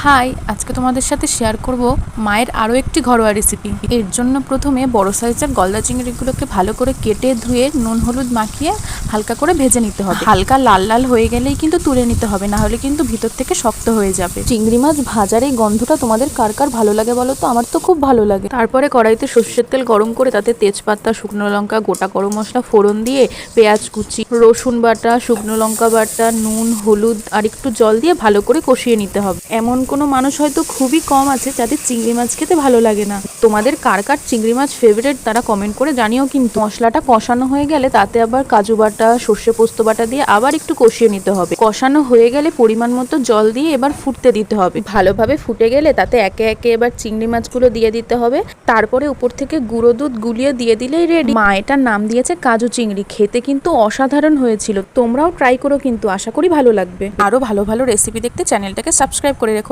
High, আজকে তোমাদের সাথে শেয়ার করব মায়ের আরও একটি ঘরোয়া রেসিপি। এর জন্য প্রথমে বড় সাইজের গলদা চিংড়িগুলোকে ভালো করে কেটে ধুয়ে নুন হলুদ মাখিয়ে হালকা করে ভেজে নিতে হবে। হালকা লাল লাল হয়ে গেলেই কিন্তু তুলে নিতে হবে, না হলে কিন্তু ভিতর থেকে শক্ত হয়ে যাবে। চিংড়ি মাছ ভাজার এই গন্ধটা তোমাদের কার কার ভালো লাগে বলো তো? আমার তো খুব ভালো লাগে। তারপরে কড়াইতে সর্ষের তেল গরম করে তাতে তেজপাতা, শুকনো লঙ্কা, গোটা গরম মশলা ফোড়ন দিয়ে পেঁয়াজ কুচি, রসুন বাটা, শুকনো লঙ্কা বাটা, নুন হলুদ আর একটু জল দিয়ে ভালো করে কষিয়ে নিতে হবে। এমন কোনো মানুষ হয়তো খুবই কম আছে যাদের চিংড়ি মাছ খেতে ভালো লাগে না। তোমাদের কার কার চিংড়ি মাছ ফেভারিট তারা কমেন্ট করে জানিও। কিন্তু মশলাটা কষানো হয়ে গেলে তাতে আবার কাজু বাটা, সর্ষে পোস্ত বাটা দিয়ে আবার একটু কষিয়ে নিতে হবে। কষানো হয়ে গেলে পরিমাণ মতো জল দিয়ে এবার ফুটতে দিতে হবে। ভালোভাবে ফুটে গেলে তাতে একে একে এবার চিংড়ি মাছগুলো দিয়ে দিতে হবে। তারপরে উপর থেকে গুঁড়ো দুধ গুলিয়ে দিয়ে দিলেই রেডি। মা এটার নাম দিয়েছে কাজু চিংড়ি। খেতে কিন্তু অসাধারণ হয়েছিল। তোমরাও ট্রাই করো, কিন্তু আশা করি ভালো লাগবে। আরো ভালো ভালো রেসিপি দেখতে চ্যানেলটাকে সাবস্ক্রাইব করে রেখো।